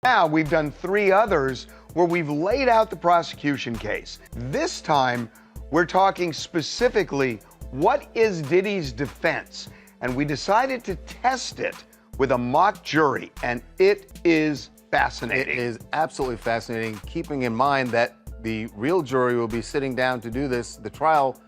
Now we've done 3 others where we've laid out the prosecution case. This time, we're talking specifically, what is Diddy's defense? And we decided to test it with a mock jury, and it is fascinating. It is absolutely fascinating, keeping in mind that the real jury will be sitting down to do this. The trial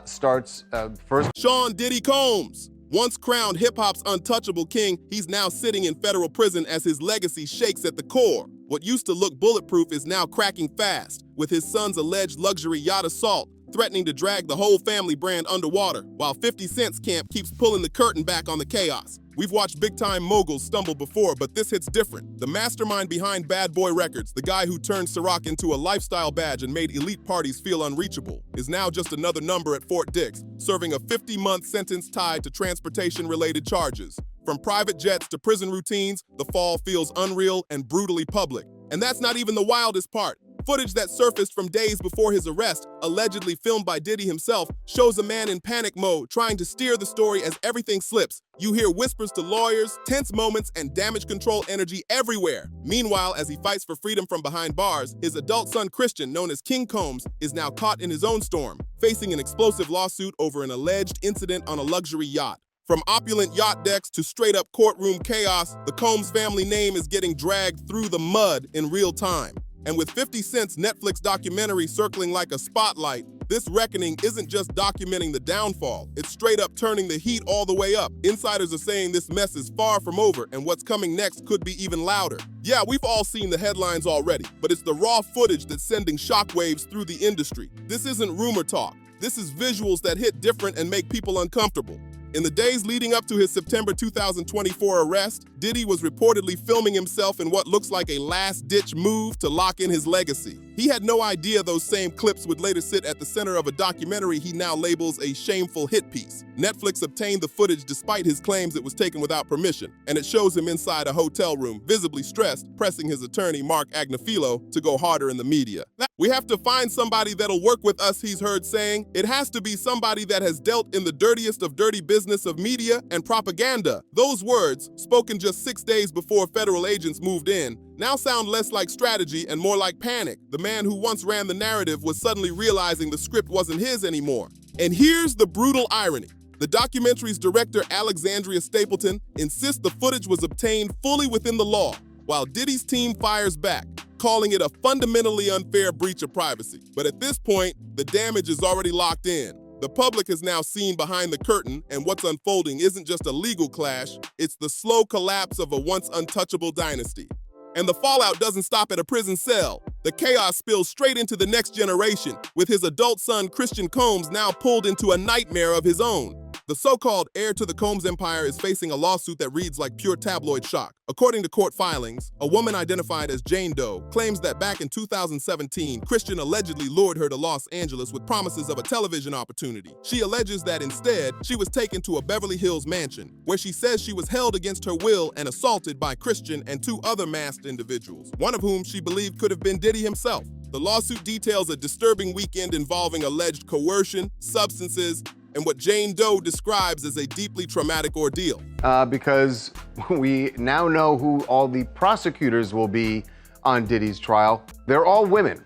starts first. Sean Diddy Combs. Once crowned hip-hop's untouchable king, he's now sitting in federal prison as his legacy shakes at the core. What used to look bulletproof is now cracking fast, with his son's alleged luxury yacht assault threatening to drag the whole family brand underwater, while 50 Cent's camp keeps pulling the curtain back on the chaos. We've watched big-time moguls stumble before, but this hits different. The mastermind behind Bad Boy Records, the guy who turned Ciroc into a lifestyle badge and made elite parties feel unreachable, is now just another number at Fort Dix, serving a 50-month sentence tied to transportation-related charges. From private jets to prison routines, the fall feels unreal and brutally public. And that's not even the wildest part. Footage that surfaced from days before his arrest, allegedly filmed by Diddy himself, shows a man in panic mode trying to steer the story as everything slips. You hear whispers to lawyers, tense moments, and damage control energy everywhere. Meanwhile, as he fights for freedom from behind bars, his adult son Christian, known as King Combs, is now caught in his own storm, facing an explosive lawsuit over an alleged incident on a luxury yacht. From opulent yacht decks to straight-up courtroom chaos, the Combs family name is getting dragged through the mud in real time. And with 50 Cent's Netflix documentary circling like a spotlight, this reckoning isn't just documenting the downfall, it's straight up turning the heat all the way up. Insiders are saying this mess is far from over, and what's coming next could be even louder. Yeah, we've all seen the headlines already, but it's the raw footage that's sending shockwaves through the industry. This isn't rumor talk. This is visuals that hit different and make people uncomfortable. In the days leading up to his September 2024 arrest, Diddy was reportedly filming himself in what looks like a last-ditch move to lock in his legacy. He had no idea those same clips would later sit at the center of a documentary he now labels a shameful hit piece. Netflix obtained the footage despite his claims it was taken without permission, and it shows him inside a hotel room, visibly stressed, pressing his attorney, Mark Agnafilo, to go harder in the media. We have to find somebody that'll work with us, he's heard saying. It has to be somebody that has dealt in the dirtiest of dirty business of media and propaganda. Those words, spoken just 6 days before federal agents moved in, now sound less like strategy and more like panic. The man who once ran the narrative was suddenly realizing the script wasn't his anymore. And here's the brutal irony. The documentary's director, Alexandria Stapleton, insists the footage was obtained fully within the law, while Diddy's team fires back, calling it a fundamentally unfair breach of privacy. But at this point, the damage is already locked in. The public has now seen behind the curtain, and what's unfolding isn't just a legal clash, it's the slow collapse of a once untouchable dynasty. And the fallout doesn't stop at a prison cell. The chaos spills straight into the next generation, with his adult son Christian Combs now pulled into a nightmare of his own. The so-called heir to the Combs empire is facing a lawsuit that reads like pure tabloid shock. According to court filings, a woman identified as Jane Doe claims that back in 2017, Christian allegedly lured her to Los Angeles with promises of a television opportunity. She alleges that instead, she was taken to a Beverly Hills mansion, where she says she was held against her will and assaulted by Christian and 2 other masked individuals, one of whom she believed could have been Diddy himself. The lawsuit details a disturbing weekend involving alleged coercion, substances, and what Jane Doe describes as a deeply traumatic ordeal. Because we now know who all the prosecutors will be on Diddy's trial. They're all women.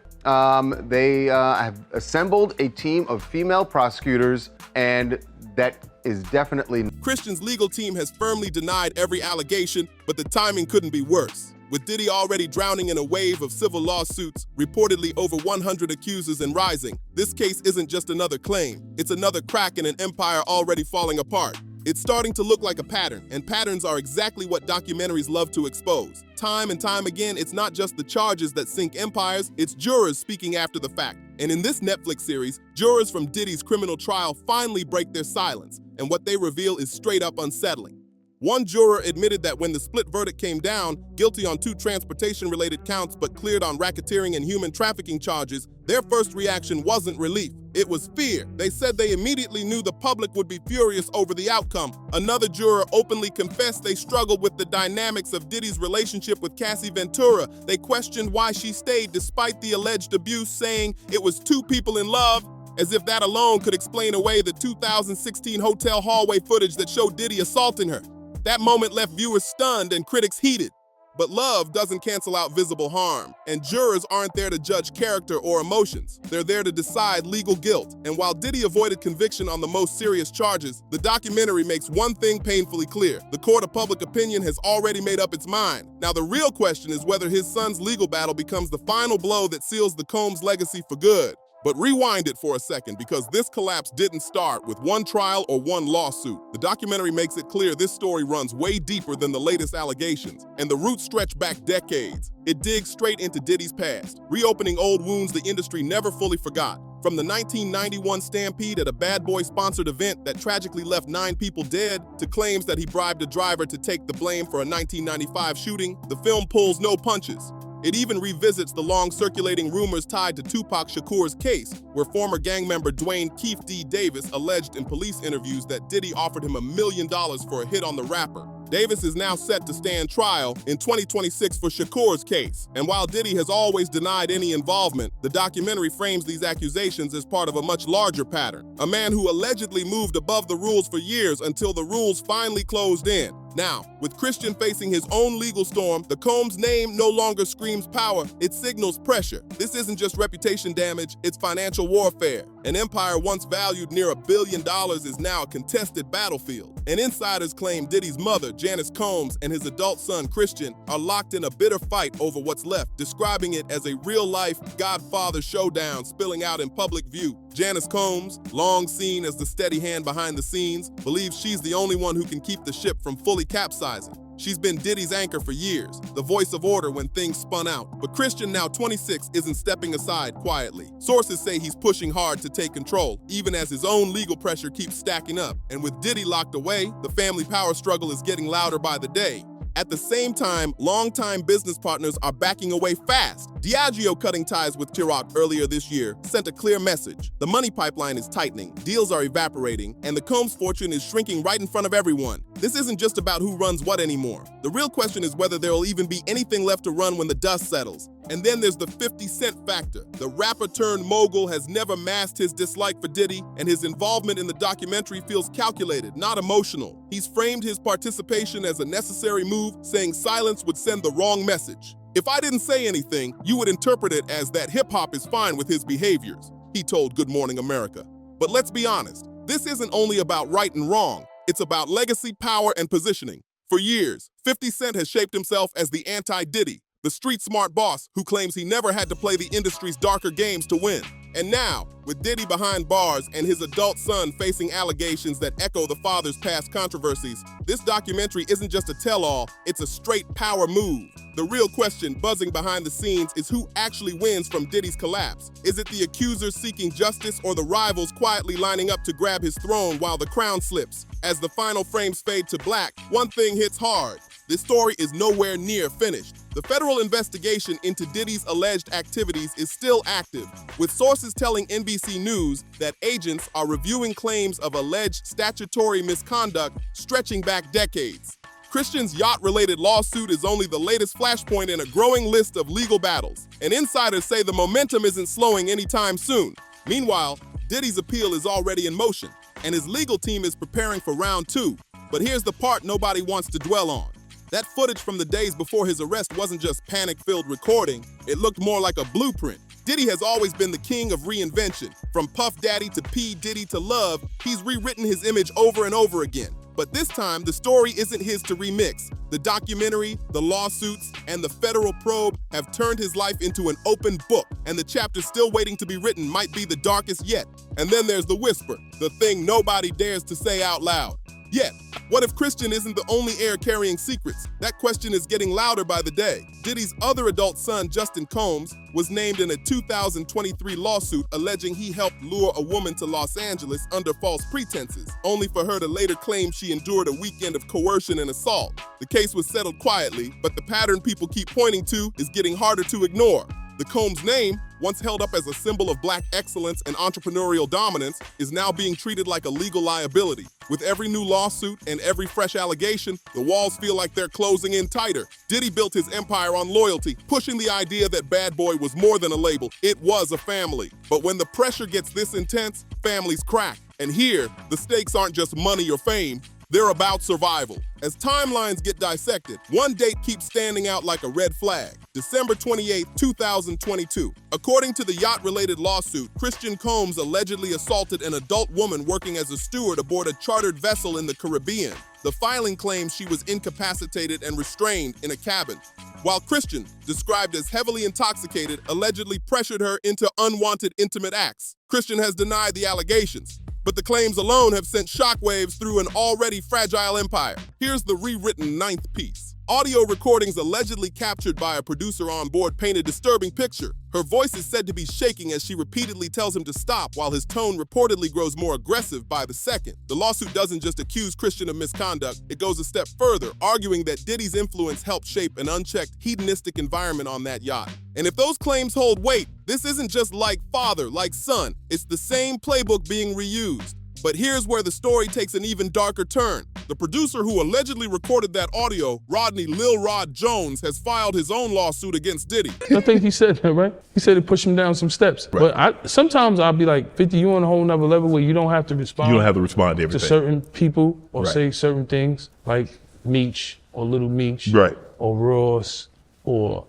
They have assembled a team of female prosecutors, and that is definitely... Christian's legal team has firmly denied every allegation, but the timing couldn't be worse. With Diddy already drowning in a wave of civil lawsuits, reportedly over 100 accusers and rising, this case isn't just another claim. It's another crack in an empire already falling apart. It's starting to look like a pattern, and patterns are exactly what documentaries love to expose. Time and time again, it's not just the charges that sink empires, it's jurors speaking after the fact. And in this Netflix series, jurors from Diddy's criminal trial finally break their silence, and what they reveal is straight up unsettling. One juror admitted that when the split verdict came down, guilty on 2 transportation-related counts but cleared on racketeering and human trafficking charges, their first reaction wasn't relief. It was fear. They said they immediately knew the public would be furious over the outcome. Another juror openly confessed they struggled with the dynamics of Diddy's relationship with Cassie Ventura. They questioned why she stayed despite the alleged abuse, saying it was 2 people in love, as if that alone could explain away the 2016 hotel hallway footage that showed Diddy assaulting her. That moment left viewers stunned and critics heated. But love doesn't cancel out visible harm, and jurors aren't there to judge character or emotions. They're there to decide legal guilt. And while Diddy avoided conviction on the most serious charges, the documentary makes one thing painfully clear. The court of public opinion has already made up its mind. Now, the real question is whether his son's legal battle becomes the final blow that seals the Combs legacy for good. But rewind it for a second, because this collapse didn't start with one trial or one lawsuit. The documentary makes it clear this story runs way deeper than the latest allegations, and the roots stretch back decades. It digs straight into Diddy's past, reopening old wounds the industry never fully forgot. From the 1991 stampede at a Bad Boy-sponsored event that tragically left 9 people dead, to claims that he bribed a driver to take the blame for a 1995 shooting, the film pulls no punches. It even revisits the long-circulating rumors tied to Tupac Shakur's case, where former gang member Dwayne Keefe D. Davis alleged in police interviews that Diddy offered him $1 million for a hit on the rapper. Davis is now set to stand trial in 2026 for Shakur's case. And while Diddy has always denied any involvement, the documentary frames these accusations as part of a much larger pattern. A man who allegedly moved above the rules for years until the rules finally closed in. Now, with Christian facing his own legal storm, the Combs name no longer screams power, it signals pressure. This isn't just reputation damage, it's financial warfare. An empire once valued near $1 billion is now a contested battlefield. And insiders claim Diddy's mother, Janice Combs, and his adult son, Christian, are locked in a bitter fight over what's left, describing it as a real-life Godfather showdown spilling out in public view. Janice Combs, long seen as the steady hand behind the scenes, believes she's the only one who can keep the ship from fully capsizing. She's been Diddy's anchor for years, the voice of order when things spun out. But Christian, now 26, isn't stepping aside quietly. Sources say he's pushing hard to take control, even as his own legal pressure keeps stacking up. And with Diddy locked away, the family power struggle is getting louder by the day. At the same time, longtime business partners are backing away fast. Diageo, cutting ties with Ciroc earlier this year, sent a clear message. The money pipeline is tightening, deals are evaporating, and the Combs fortune is shrinking right in front of everyone. This isn't just about who runs what anymore. The real question is whether there will even be anything left to run when the dust settles. And then there's the 50 Cent factor. The rapper-turned-mogul has never masked his dislike for Diddy, and his involvement in the documentary feels calculated, not emotional. He's framed his participation as a necessary move, saying silence would send the wrong message. "If I didn't say anything, you would interpret it as that hip-hop is fine with his behaviors," he told Good Morning America. But let's be honest, this isn't only about right and wrong. It's about legacy, power, and positioning. For years, 50 Cent has shaped himself as the anti-Diddy, the street-smart boss who claims he never had to play the industry's darker games to win. And now, with Diddy behind bars and his adult son facing allegations that echo the father's past controversies, this documentary isn't just a tell-all, it's a straight power move. The real question buzzing behind the scenes is who actually wins from Diddy's collapse. Is it the accusers seeking justice or the rivals quietly lining up to grab his throne while the crown slips? As the final frames fade to black, one thing hits hard. This story is nowhere near finished. The federal investigation into Diddy's alleged activities is still active, with sources telling NBC News that agents are reviewing claims of alleged statutory misconduct stretching back decades. Christian's yacht-related lawsuit is only the latest flashpoint in a growing list of legal battles, and insiders say the momentum isn't slowing anytime soon. Meanwhile, Diddy's appeal is already in motion, and his legal team is preparing for round 2. But here's the part nobody wants to dwell on. That footage from the days before his arrest wasn't just panic-filled recording, it looked more like a blueprint. Diddy has always been the king of reinvention. From Puff Daddy to P. Diddy to Love, he's rewritten his image over and over again. But this time, the story isn't his to remix. The documentary, the lawsuits, and the federal probe have turned his life into an open book, and the chapter still waiting to be written might be the darkest yet. And then there's the whisper, the thing nobody dares to say out loud. Yet, what if Christian isn't the only heir carrying secrets? That question is getting louder by the day. Diddy's other adult son, Justin Combs, was named in a 2023 lawsuit alleging he helped lure a woman to Los Angeles under false pretenses, only for her to later claim she endured a weekend of coercion and assault. The case was settled quietly, but the pattern people keep pointing to is getting harder to ignore. The Combs name, once held up as a symbol of black excellence and entrepreneurial dominance, is now being treated like a legal liability. With every new lawsuit and every fresh allegation, the walls feel like they're closing in tighter. Diddy built his empire on loyalty, pushing the idea that Bad Boy was more than a label, it was a family. But when the pressure gets this intense, families crack. And here, the stakes aren't just money or fame, They're about survival. As timelines get dissected, one date keeps standing out like a red flag: December 28, 2022. According to the yacht-related lawsuit, Christian Combs allegedly assaulted an adult woman working as a steward aboard a chartered vessel in the Caribbean. The filing claims she was incapacitated and restrained in a cabin, while Christian, described as heavily intoxicated, allegedly pressured her into unwanted intimate acts. Christian has denied the allegations, but the claims alone have sent shockwaves through an already fragile empire. Here's the rewritten ninth piece. Audio recordings allegedly captured by a producer on board paint a disturbing picture. Her voice is said to be shaking as she repeatedly tells him to stop, while his tone reportedly grows more aggressive by the second. The lawsuit doesn't just accuse Christian of misconduct, it goes a step further, arguing that Diddy's influence helped shape an unchecked, hedonistic environment on that yacht. And if those claims hold weight, this isn't just like father, like son. It's the same playbook being reused. But here's where the story takes an even darker turn. The producer who allegedly recorded that audio, Rodney Lil Rod Jones, has filed his own lawsuit against Diddy. I think he said that, right? He said it pushed him down some steps. Right. But sometimes I'll be like, 50, you on a whole nother level where you don't have to respond. You don't have to respond to everything. To certain people or say certain things, like Meech or Little Meech. Right. Or Ross or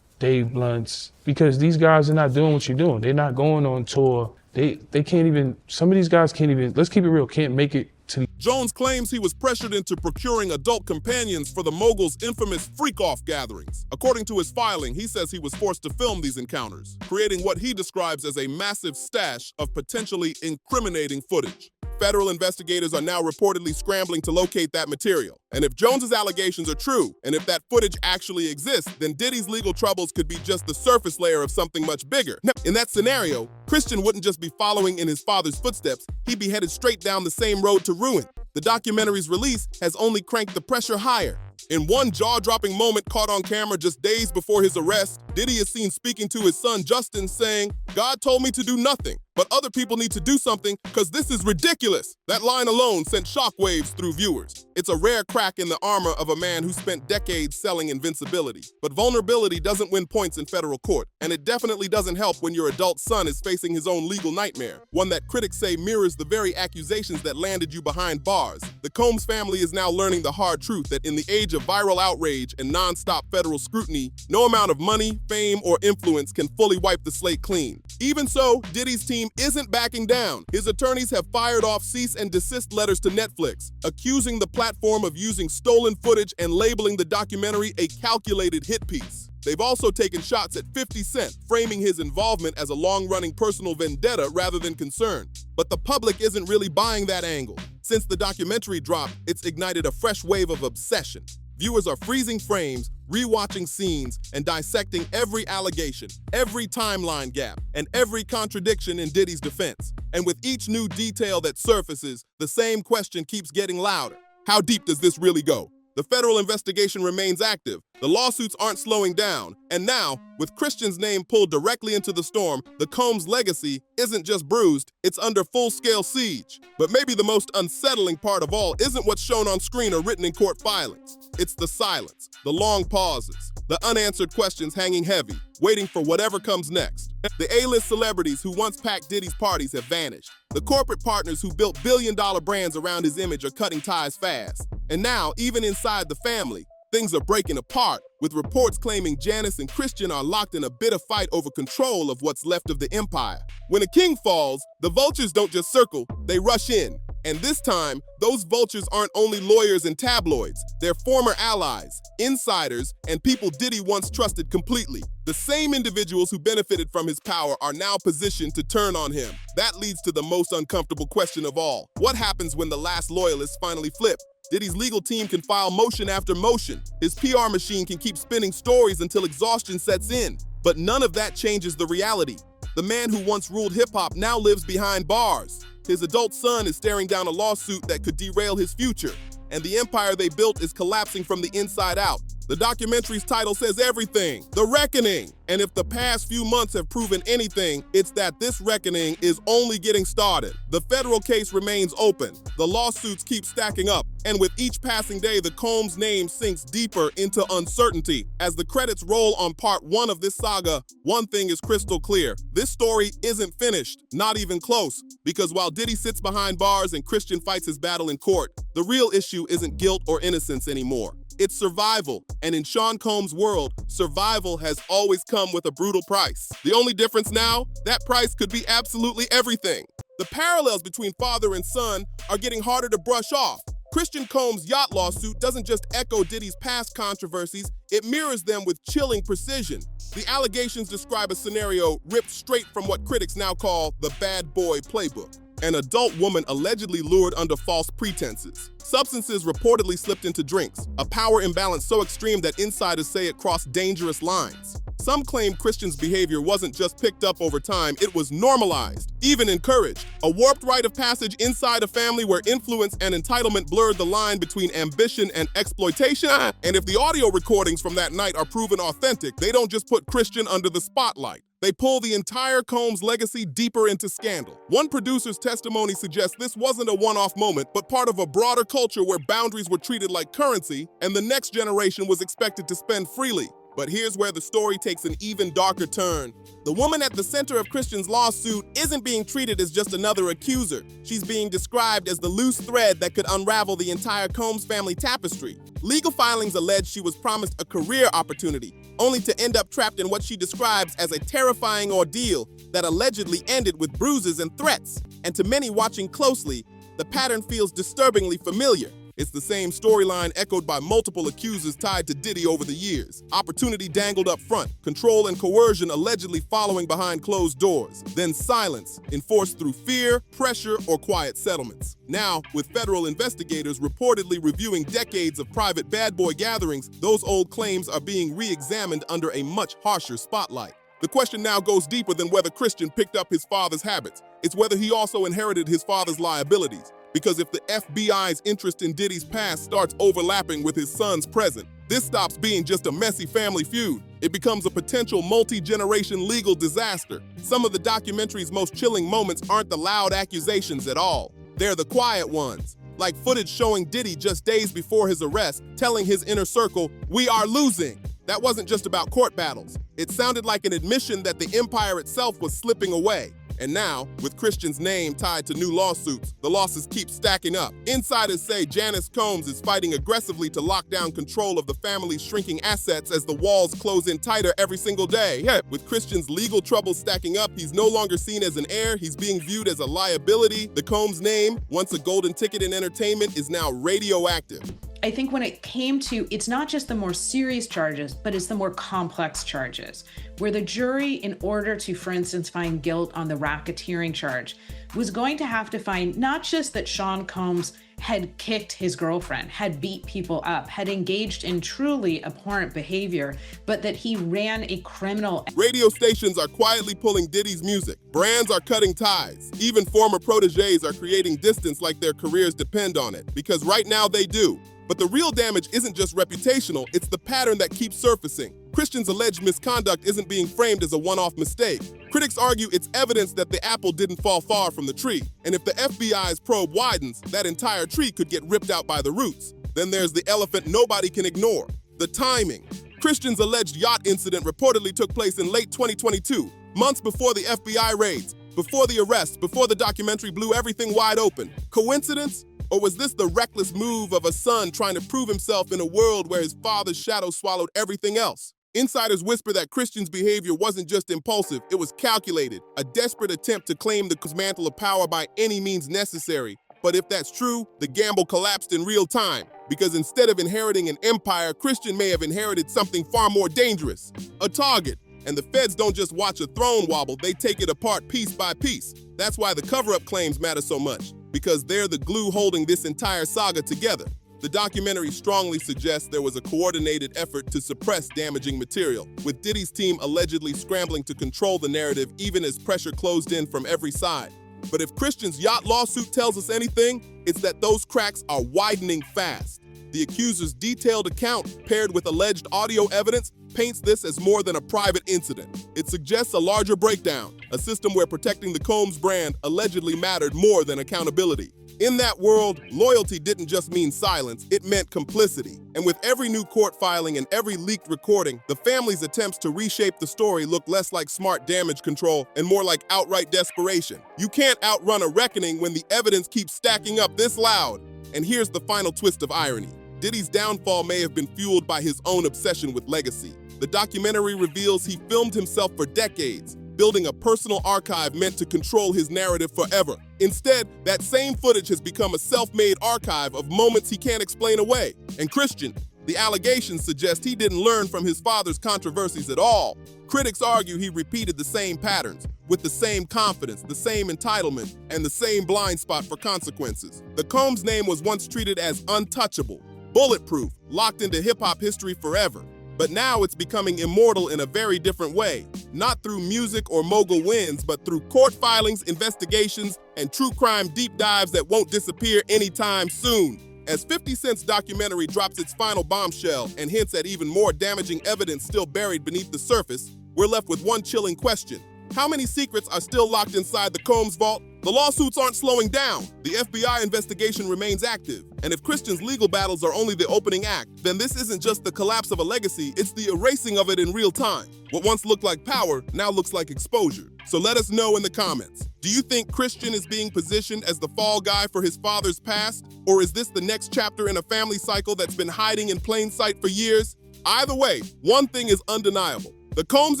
Dave Blunts. Because these guys are not doing what you're doing. They're not going on tour. They can't even, some of these guys can't even, let's keep it real, can't make it to the. Jones claims he was pressured into procuring adult companions for the mogul's infamous freak-off gatherings. According to his filing, he says he was forced to film these encounters, creating what he describes as a massive stash of potentially incriminating footage. Federal investigators are now reportedly scrambling to locate that material. And if Jones's allegations are true, and if that footage actually exists, then Diddy's legal troubles could be just the surface layer of something much bigger. In that scenario, Christian wouldn't just be following in his father's footsteps, he'd be headed straight down the same road to ruin. The documentary's release has only cranked the pressure higher. In one jaw-dropping moment caught on camera just days before his arrest, Diddy is seen speaking to his son Justin saying, "God told me to do nothing, but other people need to do something because this is ridiculous." That line alone sent shockwaves through viewers. It's a rare crack in the armor of a man who spent decades selling invincibility. But vulnerability doesn't win points in federal court, and it definitely doesn't help when your adult son is facing his own legal nightmare, one that critics say mirrors the very accusations that landed you behind bars. The Combs family is now learning the hard truth that in the age of viral outrage and non-stop federal scrutiny, no amount of money, fame, or influence can fully wipe the slate clean. Even so, Diddy's team isn't backing down. His attorneys have fired off cease and desist letters to Netflix, accusing the platform of using stolen footage and labeling the documentary a calculated hit piece. They've also taken shots at 50 Cent, framing his involvement as a long-running personal vendetta rather than concern. But the public isn't really buying that angle. Since the documentary dropped, it's ignited a fresh wave of obsession. Viewers are freezing frames, rewatching scenes, and dissecting every allegation, every timeline gap, and every contradiction in Diddy's defense. And with each new detail that surfaces, the same question keeps getting louder. How deep does this really go? The federal investigation remains active, the lawsuits aren't slowing down, and now, with Christian's name pulled directly into the storm, the Combs legacy isn't just bruised, it's under full-scale siege. But maybe the most unsettling part of all isn't what's shown on screen or written in court filings. It's the silence, the long pauses, the unanswered questions hanging heavy, waiting for whatever comes next. The A-list celebrities who once packed Diddy's parties have vanished. The corporate partners who built billion-dollar brands around his image are cutting ties fast. And now, even inside the family, things are breaking apart, with reports claiming Janice and Christian are locked in a bitter fight over control of what's left of the empire. When a king falls, the vultures don't just circle, they rush in. And this time, those vultures aren't only lawyers and tabloids, they're former allies, insiders, and people Diddy once trusted completely. The same individuals who benefited from his power are now positioned to turn on him. That leads to the most uncomfortable question of all. What happens when the last loyalists finally flip? Diddy's legal team can file motion after motion. His PR machine can keep spinning stories until exhaustion sets in. But none of that changes the reality. The man who once ruled hip-hop now lives behind bars. His adult son is staring down a lawsuit that could derail his future, and the empire they built is collapsing from the inside out. The documentary's title says everything: The Reckoning. And if the past few months have proven anything, it's that this reckoning is only getting started. The federal case remains open. The lawsuits keep stacking up. And with each passing day, the Combs name sinks deeper into uncertainty. As the credits roll on part 1 of this saga, one thing is crystal clear. This story isn't finished, not even close. Because while Diddy sits behind bars and Christian fights his battle in court, the real issue isn't guilt or innocence anymore. It's survival. And in Sean Combs' world, survival has always come with a brutal price. The only difference now, that price could be absolutely everything. The parallels between father and son are getting harder to brush off. Christian Combs' yacht lawsuit doesn't just echo Diddy's past controversies, it mirrors them with chilling precision. The allegations describe a scenario ripped straight from what critics now call the bad boy playbook. An adult woman allegedly lured under false pretenses. Substances reportedly slipped into drinks, a power imbalance so extreme that insiders say it crossed dangerous lines. Some claim Christian's behavior wasn't just picked up over time, it was normalized, even encouraged. A warped rite of passage inside a family where influence and entitlement blurred the line between ambition and exploitation. And if the audio recordings from that night are proven authentic, they don't just put Christian under the spotlight. They pull the entire Combs legacy deeper into scandal. One producer's testimony suggests this wasn't a one-off moment, but part of a broader culture where boundaries were treated like currency and the next generation was expected to spend freely. But here's where the story takes an even darker turn. The woman at the center of Christian's lawsuit isn't being treated as just another accuser. She's being described as the loose thread that could unravel the entire Combs family tapestry. Legal filings allege she was promised a career opportunity, only to end up trapped in what she describes as a terrifying ordeal that allegedly ended with bruises and threats. And to many watching closely, the pattern feels disturbingly familiar. It's the same storyline echoed by multiple accusers tied to Diddy over the years. Opportunity dangled up front, control and coercion allegedly following behind closed doors. Then silence, enforced through fear, pressure, or quiet settlements. Now, with federal investigators reportedly reviewing decades of private bad boy gatherings, those old claims are being re-examined under a much harsher spotlight. The question now goes deeper than whether Christian picked up his father's habits. It's whether he also inherited his father's liabilities. Because if the FBI's interest in Diddy's past starts overlapping with his son's present, this stops being just a messy family feud. It becomes a potential multi-generation legal disaster. Some of the documentary's most chilling moments aren't the loud accusations at all. They're the quiet ones, like footage showing Diddy just days before his arrest, telling his inner circle, "We are losing." That wasn't just about court battles. It sounded like an admission that the empire itself was slipping away. And now, with Christian's name tied to new lawsuits, the losses keep stacking up. Insiders say Janice Combs is fighting aggressively to lock down control of the family's shrinking assets as the walls close in tighter every single day. Yeah. With Christian's legal troubles stacking up, he's no longer seen as an heir, he's being viewed as a liability. The Combs name, once a golden ticket in entertainment, is now radioactive. I think when it came to, it's not just the more serious charges, but it's the more complex charges, where the jury, in order to, for instance, find guilt on the racketeering charge, was going to have to find not just that Sean Combs had kicked his girlfriend, had beat people up, had engaged in truly abhorrent behavior, but that he ran a criminal. Radio stations are quietly pulling Diddy's music. Brands are cutting ties. Even former proteges are creating distance like their careers depend on it, because right now they do. But the real damage isn't just reputational, it's the pattern that keeps surfacing. Christian's alleged misconduct isn't being framed as a one-off mistake. Critics argue it's evidence that the apple didn't fall far from the tree. And if the FBI's probe widens, that entire tree could get ripped out by the roots. Then there's the elephant nobody can ignore, the timing. Christian's alleged yacht incident reportedly took place in late 2022, months before the FBI raids, before the arrests, before the documentary blew everything wide open. Coincidence? Or was this the reckless move of a son trying to prove himself in a world where his father's shadow swallowed everything else? Insiders whisper that Christian's behavior wasn't just impulsive, it was calculated, a desperate attempt to claim the mantle of power by any means necessary. But if that's true, the gamble collapsed in real time, because instead of inheriting an empire, Christian may have inherited something far more dangerous, a target. And the feds don't just watch a throne wobble, they take it apart piece by piece. That's why the cover-up claims matter so much, because they're the glue holding this entire saga together. The documentary strongly suggests there was a coordinated effort to suppress damaging material, with Diddy's team allegedly scrambling to control the narrative even as pressure closed in from every side. But if Christian's yacht lawsuit tells us anything, it's that those cracks are widening fast. The accuser's detailed account, paired with alleged audio evidence, paints this as more than a private incident. It suggests a larger breakdown, a system where protecting the Combs brand allegedly mattered more than accountability. In that world, loyalty didn't just mean silence, it meant complicity. And with every new court filing and every leaked recording, the family's attempts to reshape the story look less like smart damage control and more like outright desperation. You can't outrun a reckoning when the evidence keeps stacking up this loud. And here's the final twist of irony. Diddy's downfall may have been fueled by his own obsession with legacy. The documentary reveals he filmed himself for decades, building a personal archive meant to control his narrative forever. Instead, that same footage has become a self-made archive of moments he can't explain away. And Christian, the allegations suggest he didn't learn from his father's controversies at all. Critics argue he repeated the same patterns, with the same confidence, the same entitlement, and the same blind spot for consequences. The Combs name was once treated as untouchable, bulletproof, locked into hip-hop history forever. But now it's becoming immortal in a very different way, not through music or mogul wins, but through court filings, investigations, and true crime deep dives that won't disappear anytime soon. As 50 Cent's documentary drops its final bombshell and hints at even more damaging evidence still buried beneath the surface, we're left with one chilling question. How many secrets are still locked inside the Combs vault? The lawsuits aren't slowing down. The FBI investigation remains active. And if Christian's legal battles are only the opening act, then this isn't just the collapse of a legacy, it's the erasing of it in real time. What once looked like power now looks like exposure. So let us know in the comments. Do you think Christian is being positioned as the fall guy for his father's past? Or is this the next chapter in a family cycle that's been hiding in plain sight for years? Either way, one thing is undeniable. The Combs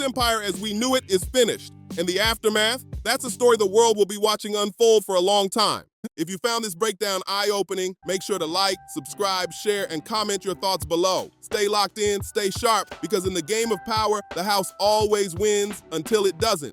empire as we knew it is finished. And the aftermath? That's a story the world will be watching unfold for a long time. If you found this breakdown eye-opening, make sure to like, subscribe, share, and comment your thoughts below. Stay locked in, stay sharp, because in the game of power, the house always wins until it doesn't.